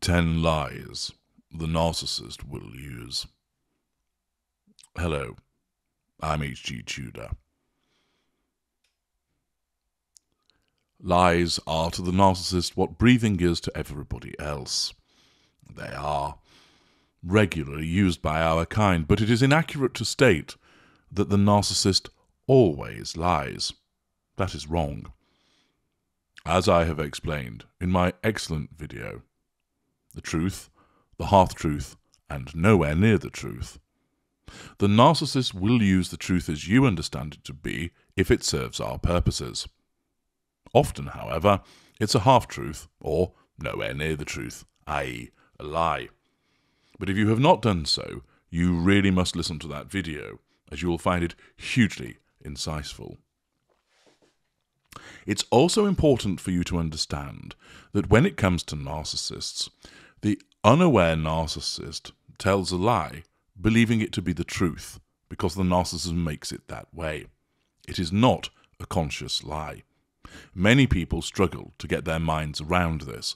10 lies the narcissist will use. Hello, I'm H.G. Tudor. Lies are to the narcissist what breathing is to everybody else. They are regularly used by our kind, but it is inaccurate to state that the narcissist always lies. That is wrong. As I have explained in my excellent video, the truth, the half-truth, and nowhere near the truth, the narcissist will use the truth as you understand it to be if it serves our purposes. Often, however, it's a half-truth or nowhere near the truth, i.e. a lie. But if you have not done so, you really must listen to that video, as you will find it hugely insightful. It's also important for you to understand that when it comes to narcissists, the unaware narcissist tells a lie, believing it to be the truth, because the narcissist makes it that way. It is not a conscious lie. Many people struggle to get their minds around this,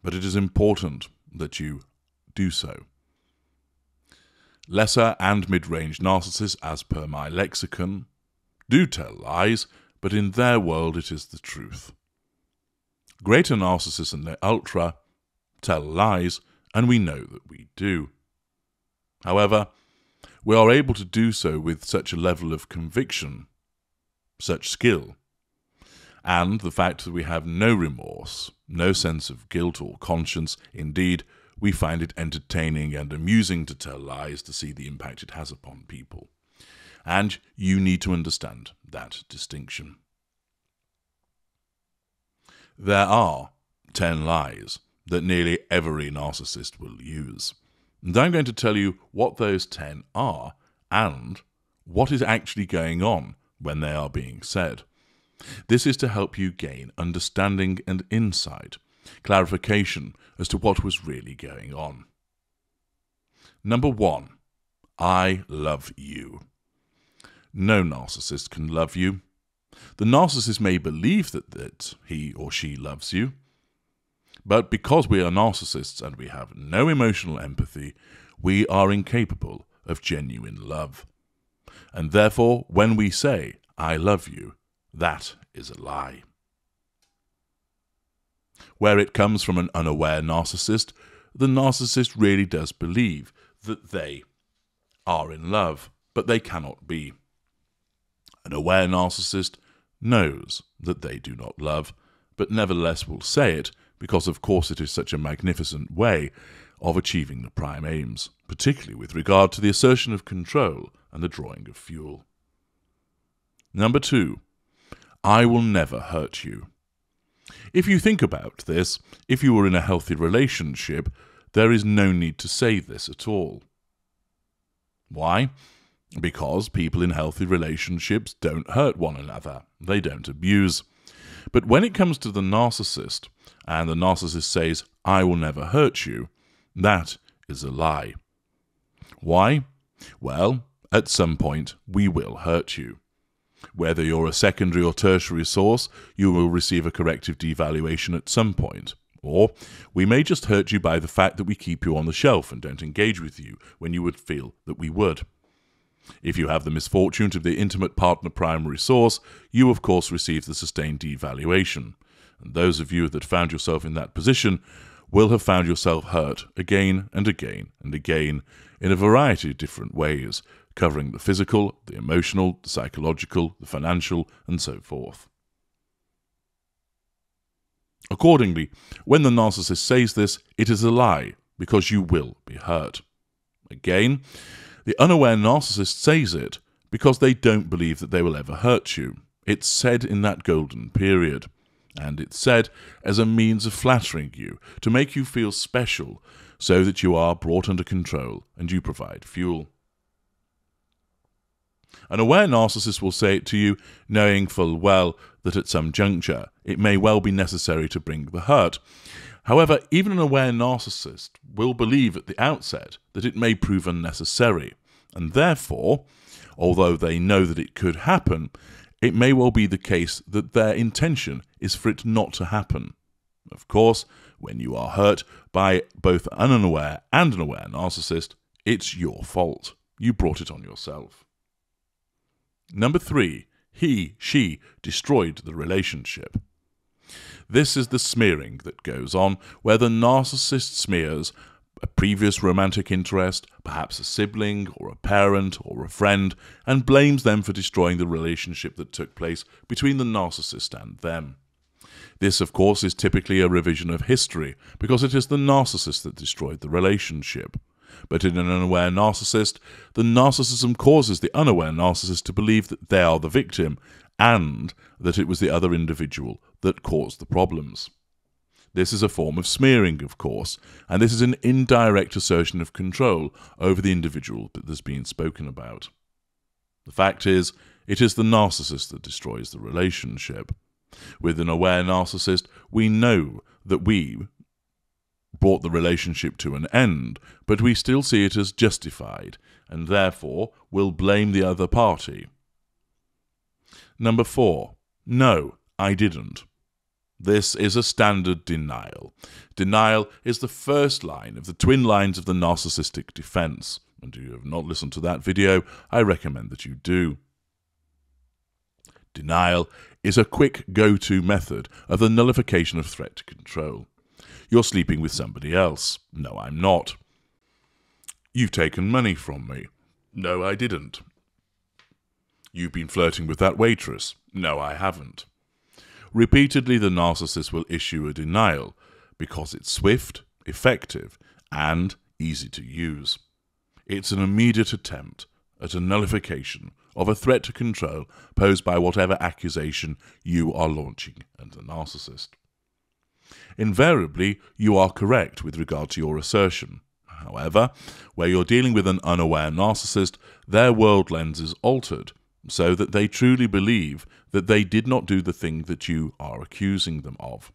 but it is important that you do so. Lesser and mid-range narcissists, as per my lexicon, do tell lies, but in their world it is the truth. Greater narcissists and the ultra tell lies, and we know that we do. However, we are able to do so with such a level of conviction, such skill, and the fact that we have no remorse, no sense of guilt or conscience. Indeed, we find it entertaining and amusing to tell lies to see the impact it has upon people. And you need to understand that distinction. There are 10 lies that nearly every narcissist will use. And I'm going to tell you what those 10 are and what is actually going on when they are being said. This is to help you gain understanding and insight, clarification as to what was really going on. Number 1, I love you. No narcissist can love you. The narcissist may believe that he or she loves you, but because we are narcissists and we have no emotional empathy, we are incapable of genuine love. And therefore, when we say, I love you, that is a lie. Where it comes from an unaware narcissist, the narcissist really does believe that they are in love, but they cannot be. An aware narcissist knows that they do not love, but nevertheless will say it, because of course it is such a magnificent way of achieving the prime aims, particularly with regard to the assertion of control and the drawing of fuel. Number 2, I will never hurt you. If you think about this, if you were in a healthy relationship, there is no need to say this at all. Why? Because people in healthy relationships don't hurt one another. They don't abuse. But when it comes to the narcissist, and the narcissist says, I will never hurt you, that is a lie. Why? Well, at some point, we will hurt you. Whether you're a secondary or tertiary source, you will receive a corrective devaluation at some point. Or we may just hurt you by the fact that we keep you on the shelf and don't engage with you when you would feel that we would. If you have the misfortune to be the intimate partner primary source, you of course receive the sustained devaluation. And those of you that found yourself in that position will have found yourself hurt again and again and again in a variety of different ways, covering the physical, the emotional, the psychological, the financial, and so forth. Accordingly, when the narcissist says this, it is a lie, because you will be hurt. Again, the unaware narcissist says it because they don't believe that they will ever hurt you. It's said in that golden period, and it's said as a means of flattering you, to make you feel special, so that you are brought under control and you provide fuel. An aware narcissist will say it to you, knowing full well that at some juncture it may well be necessary to bring the hurt. However, even an aware narcissist will believe at the outset that it may prove unnecessary, and therefore, although they know that it could happen, it may well be the case that their intention is for it not to happen. Of course, when you are hurt by both an unaware and an aware narcissist, it's your fault. You brought it on yourself. Number 3, she destroyed the relationship. This is the smearing that goes on, where the narcissist smears a previous romantic interest, perhaps a sibling or a parent or a friend, and blames them for destroying the relationship that took place between the narcissist and them. This, of course, is typically a revision of history, because it is the narcissist that destroyed the relationship. But in an unaware narcissist, the narcissism causes the unaware narcissist to believe that they are the victim, and that it was the other individual that caused the problems. This is a form of smearing, of course, and this is an indirect assertion of control over the individual that has been spoken about. The fact is, it is the narcissist that destroys the relationship. With an aware narcissist, we know that we brought the relationship to an end, but we still see it as justified, and therefore will blame the other party. Number 4. No, I didn't. This is a standard denial. Denial is the first line of the twin lines of the narcissistic defense. And if you have not listened to that video, I recommend that you do. Denial is a quick go-to method of the nullification of threat to control. You're sleeping with somebody else. No, I'm not. You've taken money from me. No, I didn't. You've been flirting with that waitress. No, I haven't. Repeatedly, the narcissist will issue a denial because it's swift, effective, and easy to use. It's an immediate attempt at a nullification of a threat to control posed by whatever accusation you are launching at the narcissist. Invariably, you are correct with regard to your assertion. However, where you're dealing with an unaware narcissist, their world lens is altered, so that they truly believe that they did not do the thing that you are accusing them of.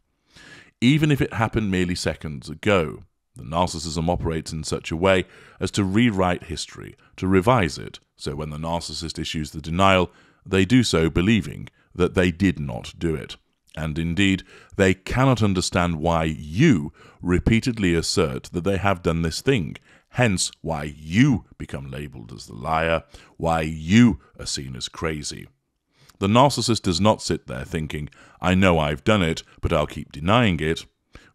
Even if it happened merely seconds ago, the narcissism operates in such a way as to rewrite history, to revise it, so when the narcissist issues the denial, they do so believing that they did not do it. And indeed, they cannot understand why you repeatedly assert that they have done this thing, hence why you become labelled as the liar, why you are seen as crazy. The narcissist does not sit there thinking, I know I've done it, but I'll keep denying it,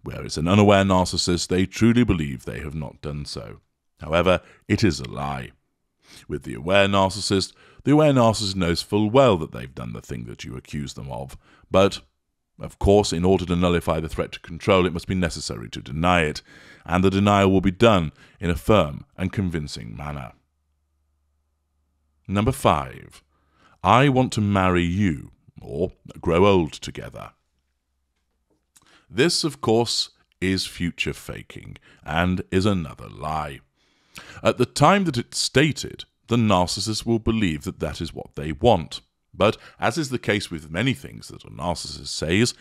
whereas an unaware narcissist, they truly believe they have not done so. However, it is a lie. With the aware narcissist knows full well that they've done the thing that you accuse them of, but of course, in order to nullify the threat to control, it must be necessary to deny it, and the denial will be done in a firm and convincing manner. Number 5. I want to marry you, or grow old together. This, of course, is future faking, and is another lie. At the time that it's stated, the narcissist will believe that that is what they want. But, as is the case with many things that a narcissist says,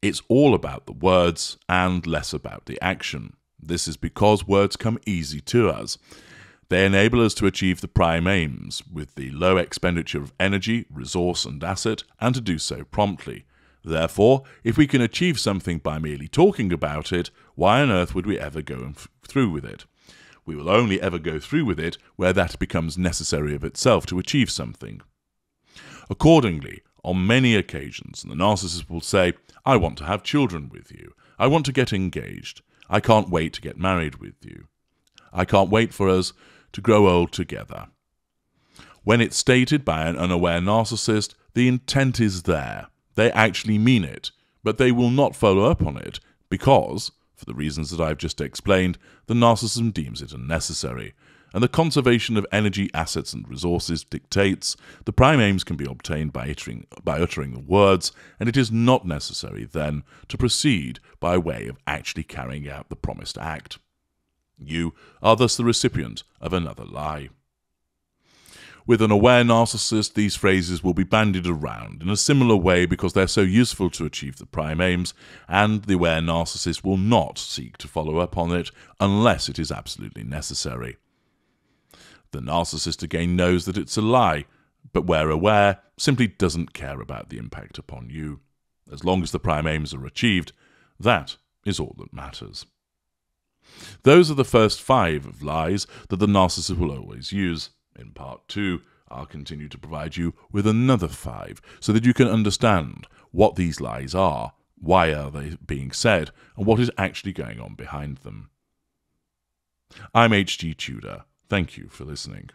it's all about the words and less about the action. This is because words come easy to us. They enable us to achieve the prime aims with the low expenditure of energy, resource and asset, and to do so promptly. Therefore, if we can achieve something by merely talking about it, why on earth would we ever go through with it? We will only ever go through with it where that becomes necessary of itself to achieve something. Accordingly, on many occasions, the narcissist will say, I want to have children with you. I want to get engaged. I can't wait to get married with you. I can't wait for us to grow old together. When it's stated by an unaware narcissist, the intent is there. They actually mean it, but they will not follow up on it because, for the reasons that I've just explained, the narcissism deems it unnecessary, and the conservation of energy, assets and resources dictates the prime aims can be obtained by uttering the words, and it is not necessary then to proceed by way of actually carrying out the promised act. You are thus the recipient of another lie. With an aware narcissist, these phrases will be bandied around in a similar way because they're so useful to achieve the prime aims, and the aware narcissist will not seek to follow up on it unless it is absolutely necessary. The narcissist again knows that it's a lie, but where aware, simply doesn't care about the impact upon you. As long as the prime aims are achieved, That is all that matters. Those are the first 5 of lies that the narcissist will always use. In part 2, I'll continue to provide you with another 5 so that you can understand what these lies are, why are they being said, and what is actually going on behind them. I'm H.G. Tudor. Thank you for listening.